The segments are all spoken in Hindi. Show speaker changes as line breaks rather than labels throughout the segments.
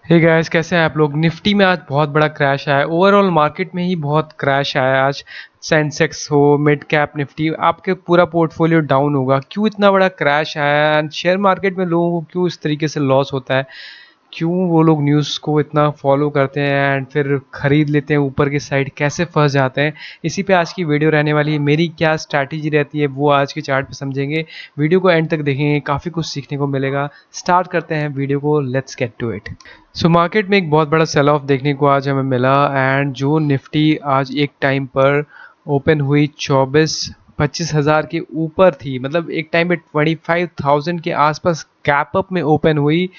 हे गाइस, कैसे हैं आप लोग। निफ्टी में आज बहुत बड़ा क्रैश आया है। ओवरऑल मार्केट में ही बहुत क्रैश आया है आज। सेंसेक्स हो, मिड कैप निफ्टी, आपके पूरा पोर्टफोलियो डाउन होगा। क्यों इतना बड़ा क्रैश आया है एंड शेयर मार्केट में लोगों को क्यों इस तरीके से लॉस होता है। क्यों वो लोग न्यूज़ को इतना फॉलो करते हैं एंड फिर खरीद लेते हैं, ऊपर की साइड कैसे फंस जाते हैं। इसी पे आज की वीडियो रहने वाली है। मेरी क्या स्ट्रैटेजी रहती है वो आज के चार्ट पे समझेंगे। वीडियो को एंड तक देखेंगे, काफ़ी कुछ सीखने को मिलेगा। स्टार्ट करते हैं वीडियो को, let's get to it. So market में एक बहुत बड़ा सेल ऑफ देखने को आज हमें मिला एंड जो निफ्टी आज एक टाइम पर ओपन हुई 25,000 के ऊपर थी, मतलब एक टाइम पे 25,000 के आसपास गैप अप में ओपन हुई।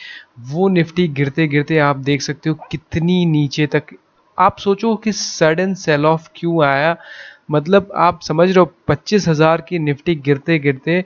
वो निफ्टी गिरते गिरते आप देख सकते हो कितनी नीचे तक। आप सोचो कि सडन सेल ऑफ क्यों आया। मतलब आप समझ रहे हो, 25,000 की निफ्टी गिरते गिरते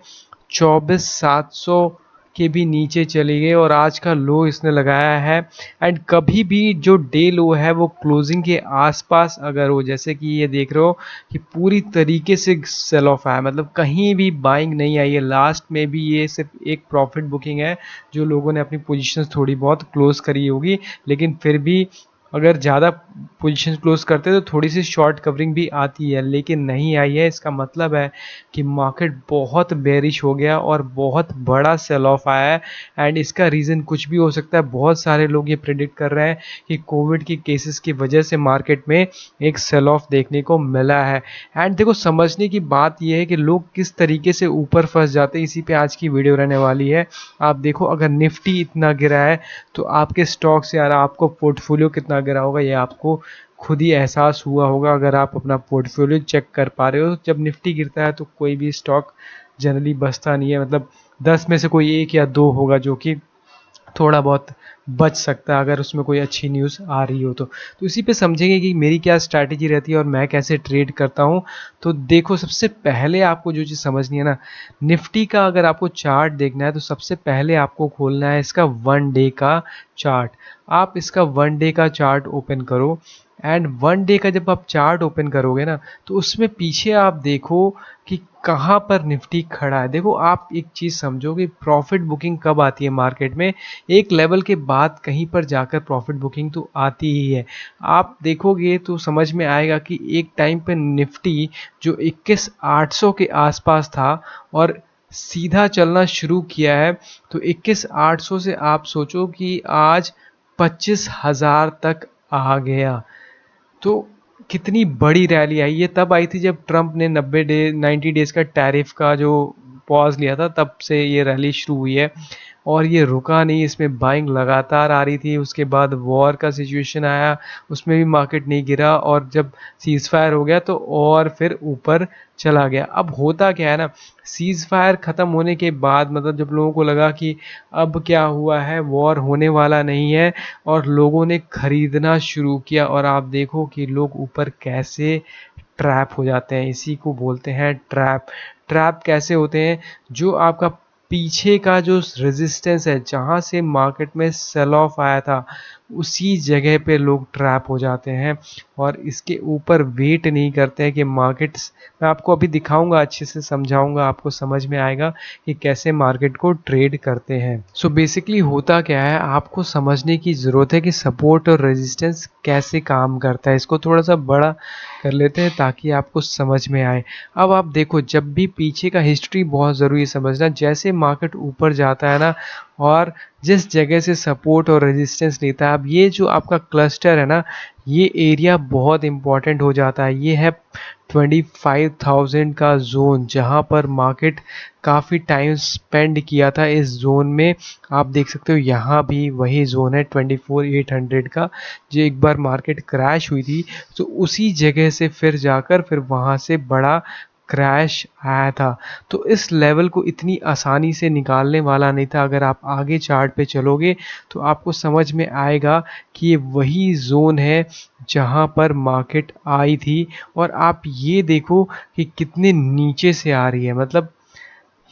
24,700 के भी नीचे चली गई और आज का लो इसने लगाया है। एंड कभी भी जो डे लो है वो क्लोजिंग के आसपास अगर हो, जैसे कि ये देख रहे हो कि पूरी तरीके से सेल ऑफ आया, मतलब कहीं भी बाइंग नहीं आई है। लास्ट में भी ये सिर्फ एक प्रॉफिट बुकिंग है, जो लोगों ने अपनी पोजीशंस थोड़ी बहुत क्लोज करी होगी, लेकिन फिर भी अगर ज़्यादा पोजीशन क्लोज करते तो थोड़ी सी शॉर्ट कवरिंग भी आती है, लेकिन नहीं आई है। इसका मतलब है कि मार्केट बहुत बेरिश हो गया और बहुत बड़ा सेल ऑफ आया है। एंड इसका रीज़न कुछ भी हो सकता है। बहुत सारे लोग ये प्रिडिक्ट कर रहे हैं कि कोविड के केसेस की वजह से मार्केट में एक सेल ऑफ देखने को मिला है। एंड देखो, समझने की बात यह है कि लोग किस तरीके से ऊपर फंस जाते हैं। इसी पे आज की वीडियो रहने वाली है। आप देखो, अगर निफ्टी इतना गिरा है तो आपके स्टॉक्स यार, आपको पोर्टफोलियो कितना गिरा होगा ये आपको खुद ही एहसास हुआ होगा। अगर आप अपना पोर्टफोलियो चेक कर पा रहे हो, जब निफ्टी गिरता है तो कोई भी स्टॉक जनरली बचता नहीं है। मतलब 10 में से कोई एक या दो होगा जो कि थोड़ा बहुत बच सकता है, अगर उसमें कोई अच्छी न्यूज़ आ रही हो तो इसी पे समझेंगे कि मेरी क्या स्ट्रैटेजी रहती है और मैं कैसे ट्रेड करता हूँ। तो देखो, सबसे पहले आपको जो चीज़ समझनी है ना, निफ्टी का अगर आपको चार्ट देखना है तो सबसे पहले आपको खोलना है इसका 1 डे का चार्ट। आप इसका 1 डे का चार्ट ओपन करो एंड 1 डे का जब आप चार्ट ओपन करोगे ना, तो उसमें पीछे आप देखो कि कहाँ पर निफ्टी खड़ा है। देखो, आप एक चीज़ समझो कि प्रॉफिट बुकिंग कब आती है मार्केट में। एक लेवल के बाद कहीं पर जाकर प्रॉफिट बुकिंग तो आती ही है। आप देखोगे तो समझ में आएगा कि एक टाइम पे निफ्टी जो 21,800 के आसपास था और सीधा चलना शुरू किया है, तो 21,800 से आप सोचो कि आज 25,000 तक आ गया। तो कितनी बड़ी रैली आई। ये तब आई थी जब ट्रंप ने 90 डेज का टैरिफ का जो पॉज लिया था, तब से ये रैली शुरू हुई है और ये रुका नहीं। इसमें बाइंग लगातार आ रही थी। उसके बाद वॉर का सिचुएशन आया, उसमें भी मार्केट नहीं गिरा और जब सीज फायर हो गया तो और फिर ऊपर चला गया। अब होता क्या है ना, सीज फायर ख़त्म होने के बाद, मतलब जब लोगों को लगा कि अब क्या हुआ है, वॉर होने वाला नहीं है, और लोगों ने खरीदना शुरू किया और आप देखो कि लोग ऊपर कैसे ट्रैप हो जाते हैं। इसी को बोलते हैं ट्रैप। ट्रैप कैसे होते हैं, जो आपका पीछे का जो रेजिस्टेंस है, जहाँ से मार्केट में सेल ऑफ आया था, उसी जगह पे लोग ट्रैप हो जाते हैं और इसके ऊपर वेट नहीं करते हैं कि मार्केट्स। मैं आपको अभी दिखाऊंगा, अच्छे से समझाऊंगा, आपको समझ में आएगा कि कैसे मार्केट को ट्रेड करते हैं। सो बेसिकली होता क्या है, आपको समझने की ज़रूरत है कि सपोर्ट और रेजिस्टेंस कैसे काम करता है। इसको थोड़ा सा बड़ा कर लेते हैं ताकि आपको समझ में आए। अब आप देखो, जब भी पीछे का हिस्ट्री बहुत ज़रूरी है समझना। जैसे मार्केट ऊपर जाता है ना, और जिस जगह से सपोर्ट और रेजिस्टेंस लेता है, अब ये जो आपका क्लस्टर है ना, ये एरिया बहुत इंपॉर्टेंट हो जाता है। ये है 25,000 का जोन, जहाँ पर मार्केट काफ़ी टाइम स्पेंड किया था इस जोन में। आप देख सकते हो यहाँ भी वही जोन है 24,800 का, जो एक बार मार्केट क्रैश हुई थी, तो उसी जगह से फिर जाकर फिर वहाँ से बड़ा क्रैश आया था। तो इस लेवल को इतनी आसानी से निकालने वाला नहीं था। अगर आप आगे चार्ट पे चलोगे तो आपको समझ में आएगा कि ये वही जोन है जहाँ पर मार्केट आई थी। और आप ये देखो कि कितने नीचे से आ रही है। मतलब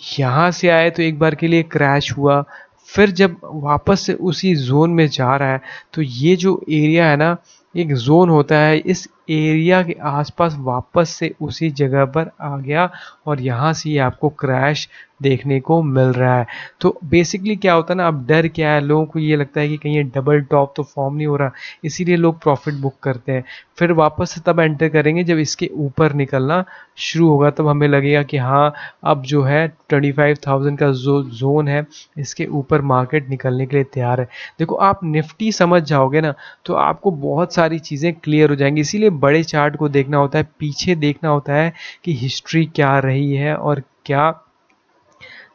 यहाँ से आए तो एक बार के लिए क्रैश हुआ, फिर जब वापस से उसी जोन में जा रहा है, तो ये जो एरिया है ना, एक जोन होता है, इस एरिया के आसपास वापस से उसी जगह पर आ गया और यहाँ से ये आपको क्रैश देखने को मिल रहा है। तो बेसिकली क्या होता है ना, अब डर क्या है, लोगों को ये लगता है कि कहीं ये डबल टॉप तो फॉर्म नहीं हो रहा, इसीलिए लोग प्रॉफिट बुक करते हैं। फिर वापस से तब एंटर करेंगे जब इसके ऊपर निकलना शुरू होगा, तब हमें लगेगा कि हाँ अब जो है 25,000 का जो जोन है इसके ऊपर मार्केट निकलने के लिए तैयार है। देखो आप निफ्टी समझ जाओगे ना तो आपको बहुत सारी चीज़ें क्लियर हो जाएंगी। इसीलिए बड़े चार्ट को देखना होता है, पीछे देखना होता है कि हिस्ट्री क्या रही है और क्या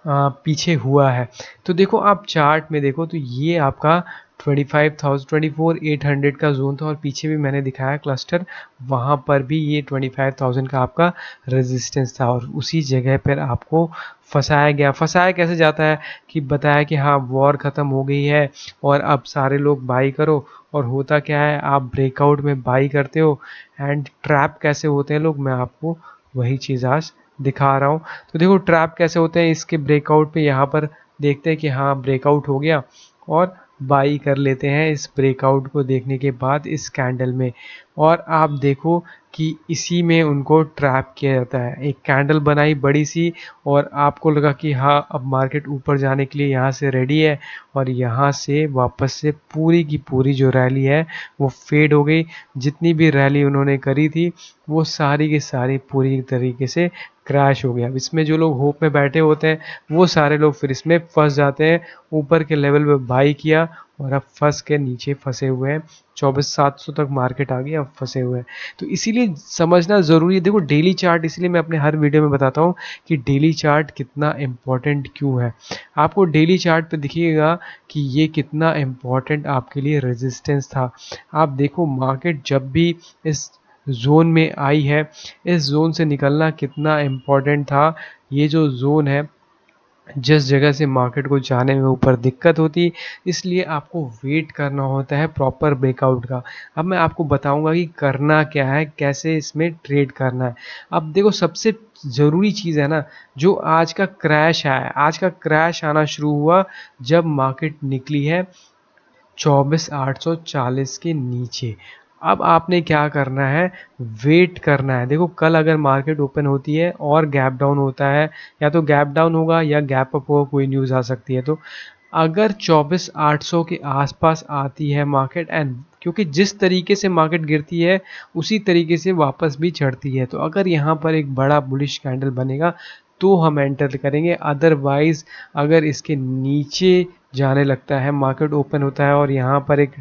पीछे हुआ है। तो देखो आप चार्ट में देखो तो ये आपका 25,000 24,800 का जोन था और पीछे भी मैंने दिखाया क्लस्टर, वहाँ पर भी ये 25,000 का आपका रेजिस्टेंस था और उसी जगह पर आपको फंसाया गया। फंसाया कैसे जाता है कि बताया कि हाँ वॉर ख़त्म हो गई है और अब सारे लोग बाई करो, और होता क्या है आप ब्रेकआउट में बाई करते हो। एंड ट्रैप कैसे होते हैं लोग, मैं आपको वही चीज़ आज दिखा रहा हूँ। तो देखो ट्रैप कैसे होते हैं, इसके ब्रेकआउट पे यहाँ पर देखते हैं कि हाँ ब्रेकआउट हो गया और बाई कर लेते हैं इस ब्रेकआउट को देखने के बाद इस कैंडल में। और आप देखो कि इसी में उनको ट्रैप किया जाता है। एक कैंडल बनाई बड़ी सी और आपको लगा कि हाँ अब मार्केट ऊपर जाने के लिए यहाँ से रेडी है, और यहाँ से वापस से पूरी की पूरी जो रैली है वो फेड हो गई। जितनी भी रैली उन्होंने करी थी वो सारी की सारी पूरी तरीके से क्रैश हो गया। अब इसमें जो लोग होप में बैठे होते हैं वो सारे लोग फिर इसमें फंस जाते हैं। ऊपर के लेवल पे बाई किया और अब फंस के नीचे फंसे हुए हैं। 24,700 तक मार्केट आ गई, अब फंसे हुए हैं। तो इसीलिए समझना ज़रूरी है। देखो डेली चार्ट, इसलिए मैं अपने हर वीडियो में बताता हूँ कि डेली चार्ट कितना इम्पोर्टेंट क्यों है। आपको डेली चार्ट पे दिखिएगा कि ये कितना इम्पोर्टेंट आपके लिए रेजिस्टेंस था। आप देखो मार्केट जब भी इस जोन में आई है, इस जोन से निकलना कितना इम्पोर्टेंट था। ये जो जोन है जिस जगह से मार्केट को जाने में ऊपर दिक्कत होती, इसलिए आपको वेट करना होता है प्रॉपर ब्रेकआउट का। अब मैं आपको बताऊंगा कि करना क्या है, कैसे इसमें ट्रेड करना है। अब देखो सबसे ज़रूरी चीज़ है ना, जो आज का क्रैश है, आज का क्रैश आना शुरू हुआ जब मार्केट निकली है 24,840 के नीचे। अब आपने क्या करना है, वेट करना है। देखो कल अगर मार्केट ओपन होती है और गैप डाउन होता है, या तो गैप डाउन होगा या गैप अप होगा, कोई न्यूज़ आ सकती है। तो अगर 24,800 के आसपास आती है मार्केट, एंड क्योंकि जिस तरीके से मार्केट गिरती है उसी तरीके से वापस भी चढ़ती है, तो अगर यहाँ पर एक बड़ा बुलिश कैंडल बनेगा तो हम एंटर करेंगे। अदरवाइज अगर इसके नीचे जाने लगता है, मार्केट ओपन होता है और यहाँ पर एक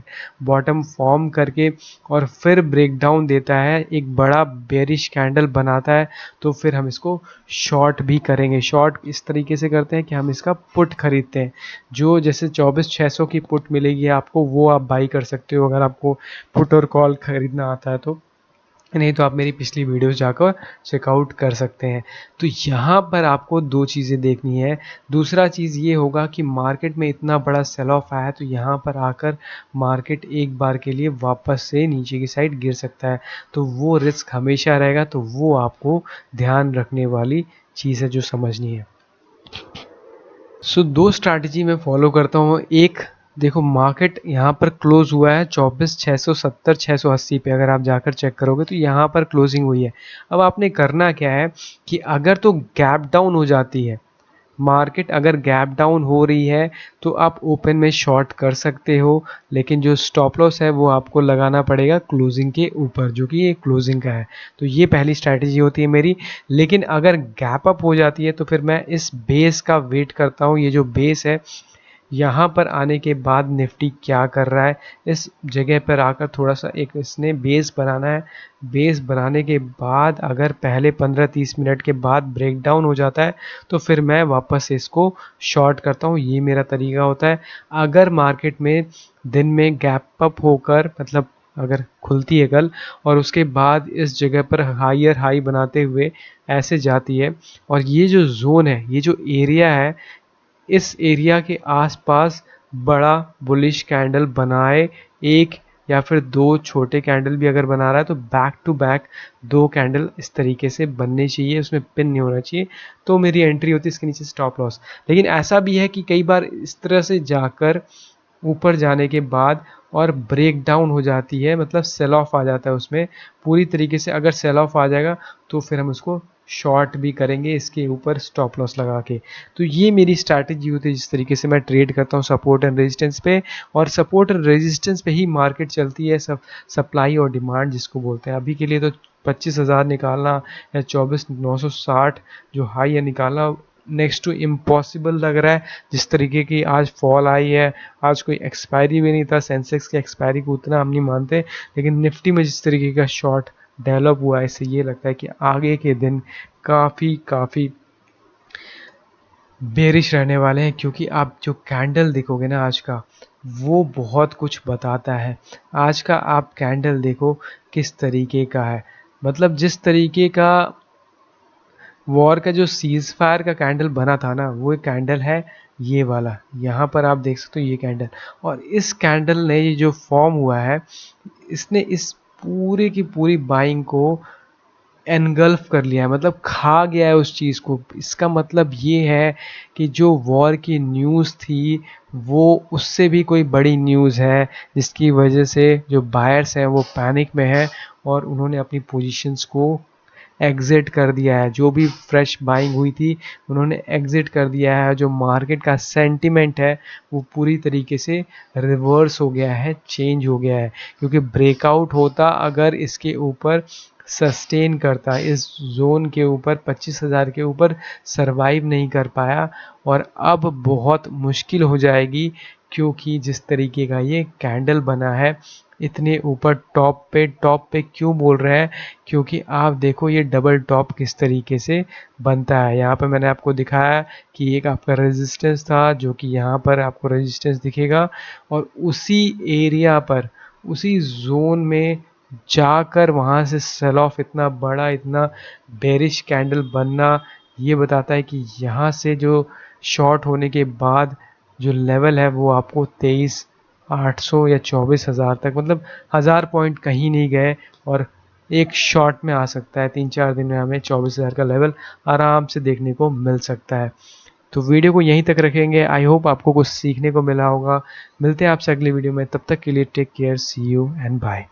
बॉटम फॉर्म करके और फिर ब्रेकडाउन देता है, एक बड़ा बेरिश कैंडल बनाता है, तो फिर हम इसको शॉर्ट भी करेंगे। शॉर्ट इस तरीके से करते हैं कि हम इसका पुट खरीदते हैं। जो जैसे 24,600 की पुट मिलेगी आपको, वो आप बाई कर सकते हो अगर आपको पुट और कॉल खरीदना आता है तो। नहीं तो आप मेरी पिछली वीडियोस जाकर चेकआउट कर सकते हैं। तो यहाँ पर आपको दो चीज़ें देखनी है। दूसरा चीज़ ये होगा कि मार्केट में इतना बड़ा सेल ऑफ आया है तो यहाँ पर आकर मार्केट एक बार के लिए वापस से नीचे की साइड गिर सकता है, तो वो रिस्क हमेशा रहेगा। तो वो आपको ध्यान रखने वाली चीज़ है जो समझनी है। सो दो स्ट्रैटेजी मैं फॉलो करता हूँ। एक देखो मार्केट यहाँ पर क्लोज हुआ है 24,670 680 पे, अगर आप जाकर चेक करोगे तो यहाँ पर क्लोजिंग हुई है। अब आपने करना क्या है कि अगर तो गैप डाउन हो जाती है मार्केट, अगर गैप डाउन हो रही है तो आप ओपन में शॉर्ट कर सकते हो, लेकिन जो स्टॉप लॉस है वो आपको लगाना पड़ेगा क्लोजिंग के ऊपर, जो कि ये क्लोजिंग का है। तो ये पहली स्ट्रैटेजी होती है मेरी। लेकिन अगर गैप अप हो जाती है तो फिर मैं इस बेस का वेट करता हूँ। ये जो बेस है यहाँ पर आने के बाद निफ्टी क्या कर रहा है, इस जगह पर आकर थोड़ा सा एक इसने बेस बनाना है। बेस बनाने के बाद अगर पहले 15-30 मिनट के बाद ब्रेक डाउन हो जाता है तो फिर मैं वापस से इसको शॉर्ट करता हूँ। ये मेरा तरीका होता है। अगर मार्केट में दिन में गैप अप होकर, मतलब अगर खुलती है कल और उसके बाद इस जगह पर हायर हाई बनाते हुए ऐसे जाती है, और ये जो जोन है, ये जो एरिया है, इस एरिया के आसपास बड़ा बुलिश कैंडल बनाए, एक या फिर दो छोटे कैंडल भी अगर बना रहा है तो बैक टू बैक दो कैंडल इस तरीके से बनने चाहिए, उसमें पिन नहीं होना चाहिए, तो मेरी एंट्री होती है। इसके नीचे स्टॉप लॉस। लेकिन ऐसा भी है कि कई बार इस तरह से जाकर ऊपर जाने के बाद और ब्रेक डाउन हो जाती है, मतलब सेल ऑफ आ जाता है उसमें पूरी तरीके से। अगर सेल ऑफ आ जाएगा तो फिर हम उसको शॉर्ट भी करेंगे इसके ऊपर स्टॉप लॉस लगा के। तो ये मेरी स्ट्रैटेजी होती है जिस तरीके से मैं ट्रेड करता हूँ सपोर्ट एंड रेजिस्टेंस पे, और सपोर्ट एंड रेजिस्टेंस पे ही मार्केट चलती है, सब सप्लाई और डिमांड जिसको बोलते हैं। अभी के लिए तो 25,000 निकालना या 24,960 जो हाई है निकालना नेक्स्ट टू इम्पॉसिबल लग रहा है। जिस तरीके की आज फॉल आई है, आज कोई एक्सपायरी भी नहीं था, सेंसेक्स के एक्सपायरी को उतना हम नहीं मानते, लेकिन निफ्टी में जिस तरीके का शॉर्ट डेवलप हुआ है इससे ये लगता है कि आगे के दिन काफ़ी काफ़ी बेरिश रहने वाले हैं। क्योंकि आप जो कैंडल देखोगे ना आज का, वो बहुत कुछ बताता है। आज का आप कैंडल देखो किस तरीके का है, मतलब जिस तरीके का वॉर का जो सीज फायर का कैंडल बना था ना, वो कैंडल है ये वाला, यहाँ पर आप देख सकते हो ये कैंडल। और इस कैंडल ने ये जो फॉर्म हुआ है, इसने इस पूरे की पूरी बाइंग को एनगल्फ कर लिया है, मतलब खा गया है उस चीज़ को। इसका मतलब ये है कि जो वॉर की न्यूज़ थी वो उससे भी कोई बड़ी न्यूज़ है, जिसकी वजह से जो बायर्स हैं वो पैनिक में हैं और उन्होंने अपनी पोजीशंस को एग्जिट कर दिया है। जो भी फ्रेश बाइंग हुई थी उन्होंने एग्जिट कर दिया है। जो मार्केट का सेंटिमेंट है वो पूरी तरीके से रिवर्स हो गया है, चेंज हो गया है। क्योंकि ब्रेकआउट होता अगर इसके ऊपर सस्टेन करता, इस जोन के ऊपर 25,000 के ऊपर सरवाइव नहीं कर पाया, और अब बहुत मुश्किल हो जाएगी। क्योंकि जिस तरीके का ये कैंडल बना है इतने ऊपर टॉप पे क्यों बोल रहे हैं, क्योंकि आप देखो ये डबल टॉप किस तरीके से बनता है। यहाँ पे मैंने आपको दिखाया कि एक आपका रेजिस्टेंस था जो कि यहाँ पर आपको रेजिस्टेंस दिखेगा, और उसी एरिया पर उसी जोन में जाकर वहाँ से सेल ऑफ इतना बड़ा, इतना बेरिश कैंडल बनना, ये बताता है कि यहाँ से जो शॉर्ट होने के बाद जो लेवल है वो आपको 23,800 या 24,000 तक, मतलब 1000 पॉइंट कहीं नहीं गए, और एक शॉट में आ सकता है। 3-4 दिन में हमें 24,000 का लेवल आराम से देखने को मिल सकता है। तो वीडियो को यहीं तक रखेंगे। आई होप आपको कुछ सीखने को मिला होगा। मिलते हैं आपसे अगली वीडियो में, तब तक के लिए take care, see you and bye.